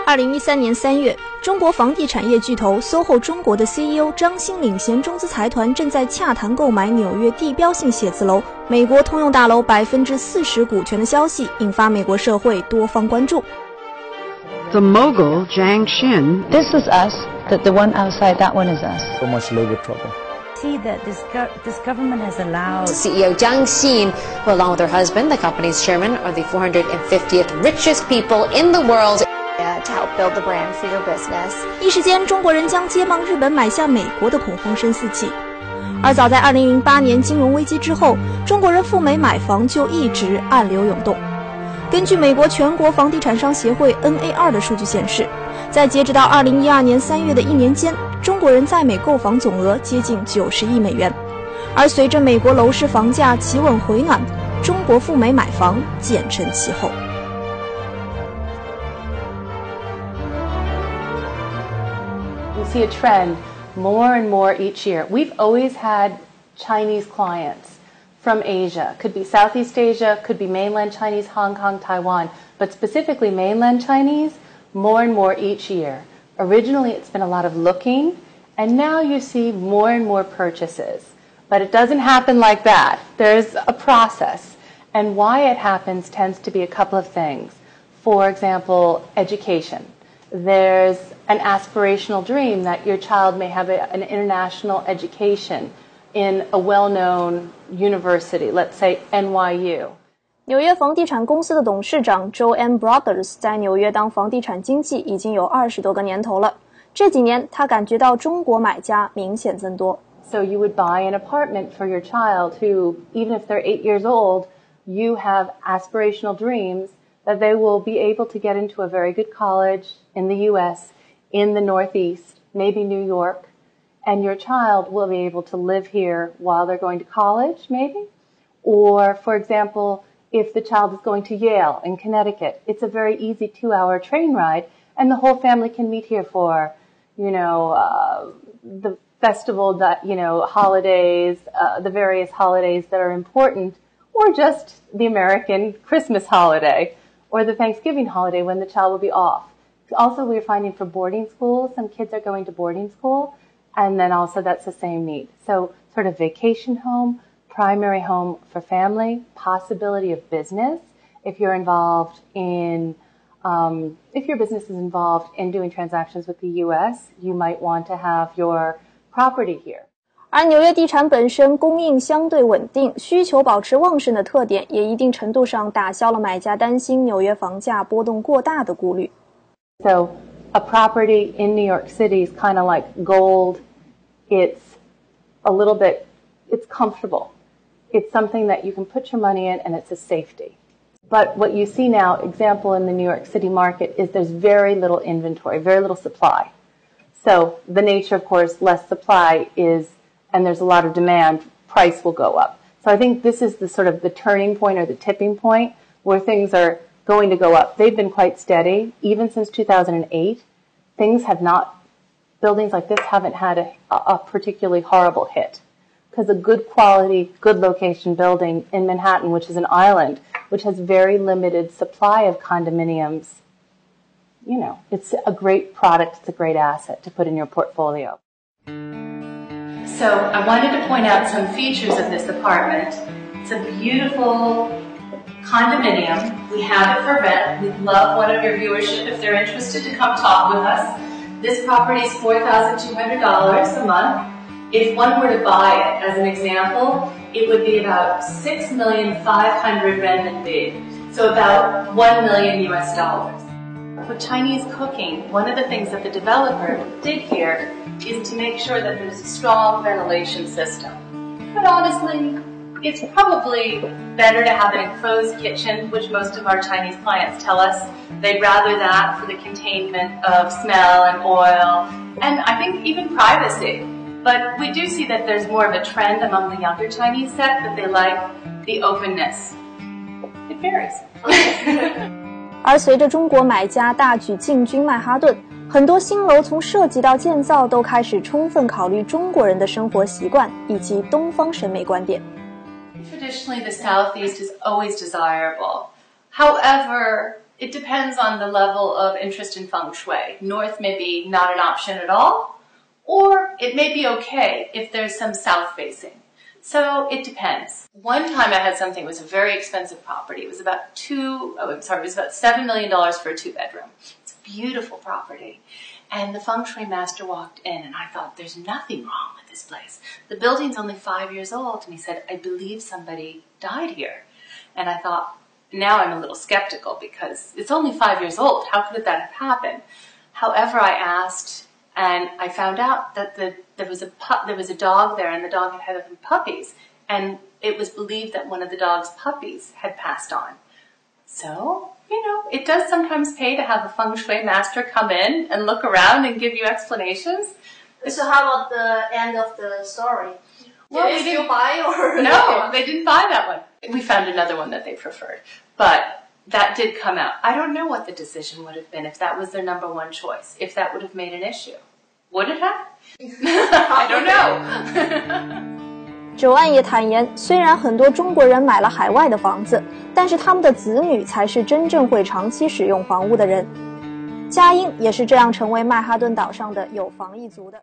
2013年3月，中国房地产业巨头 SOHO 中国的 CEO 张欣领衔中资财团正在洽谈购买纽约地标性写字楼美国通用大楼40%股权的消息，引发美国社会多方关注。The mogul Jiang Xin. This is us. The one outside, that one is us. So much labor trouble. See that this government has allowed CEO Jiang Xin, who along with her husband, the company's chairman, are the 450th richest people in the world. To help build the brand for your business. 一时间，中国人将接棒日本买下美国的恐慌声四起。而早在2008年金融危机之后，中国人赴美买房就一直暗流涌动。根据美国全国房地产商协会 NAR 的数据显示，在截止到2012年3月的1年间，中国人在美购房总额接近90亿美元。而随着美国楼市房价企稳回暖，中国赴美买房渐成气候。We see a trend more and more each year. We've always had Chinese clients from Asia. Could be Southeast Asia, could be mainland Chinese, Hong Kong, Taiwan, but specifically mainland Chinese, more and more each year. Originally, it's been a lot of looking, and now you see more and more purchases. But it doesn't happen like that. There's a process, and why it happens tends to be a couple of things. For example, education. There's an aspirational dream that your child may have an international education in a well-known university, let's say NYU. 纽约房地产公司的董事长 Joanne Brothers 在纽约当房地产经纪已经有20多个年头了。这几年，他感觉到中国买家明显增多。So you would buy an apartment for your child who, even if they're 8 years old, you have aspirational dreams that they will be able to get into a very good college in the U.S., in the Northeast, maybe New York, and your child will be able to live here while they're going to college, maybe. Or, for example, if the child is going to Yale in Connecticut, it's a very easy 2-hour train ride, and the whole family can meet here for, the festival, holidays, the various holidays that are important, or just the American Christmas holiday, or the Thanksgiving holiday when the child will be off. Also, we're finding for boarding schools, some kids are going to boarding school, and then also that's the same need. So sort of vacation home, primary home for family, possibility of business. If you're involved in, if your business is involved in doing transactions with the U.S., you might want to have your property here. 而纽约地产本身供应相对稳定，需求保持旺盛的特点，也一定程度上打消了买家担心纽约房价波动过大的顾虑。So a property in New York City is kind of like gold. It's a little bit, it's comfortable. It's something that you can put your money in and it's a safety. But what you see now, example in the New York City market, is there's very little inventory, very little supply. So the nature, of course, less supply is, and there's a lot of demand, price will go up. So I think this is the sort of the turning point or the tipping point where things are going to go up. They've been quite steady. Even since 2008, things have not, buildings like this haven't had a particularly horrible hit. Because a good quality, good location building in Manhattan, which is an island, which has very limited supply of condominiums, it's a great product, it's a great asset to put in your portfolio. So I wanted to point out some features of this apartment. It's a beautiful condominium. We have it for rent. We'd love one of your viewership, if they're interested, to come talk with us. This property is $4,200 a month. If one were to buy it, as an example, it would be about 6,500,000 renminbi, so about $1 million US. For Chinese cooking, one of the things that the developer did here is to make sure that there's a strong ventilation system. But honestly, it's probably better to have an enclosed kitchen, which most of our Chinese clients tell us they'd rather that for the containment of smell and oil, and I think even privacy. But we do see that there's more of a trend among the younger Chinese set that they like the openness. It varies. 而随着中国买家大举进军曼哈顿，很多新楼从设计到建造都开始充分考虑中国人的生活习惯以及东方审美观点。Traditionally, the Southeast is always desirable. However, It depends on the level of interest in feng shui. North may be not an option at all, or it may be okay if there's some south facing. So it depends. One time I had something, it was a very expensive property. It was about $7 million for a 2-bedroom. It's a beautiful property. And the feng shui master walked in and I thought, there's nothing wrong with this place. The building's only 5 years old. And he said, I believe somebody died here. And I thought, now I'm a little skeptical because it's only 5 years old. How could that have happened? However, I asked, and I found out that there was a dog there, and the dog had some puppies, and it was believed that one of the dog's puppies had passed on. So, it does sometimes pay to have a feng shui master come in and look around and give you explanations. So how about the end of the story? Well, Did they still buy or? No, they didn't buy that one. We found another one that they preferred, but that did come out. I don't know what the decision would have been if that was their number one choice, if that would have made an issue. Would it have? I don't know. 周安也坦言，虽然很多中国人买了海外的房子，但是他们的子女才是真正会长期使用房屋的人。佳音也是这样成为曼哈顿岛上的有房一族的。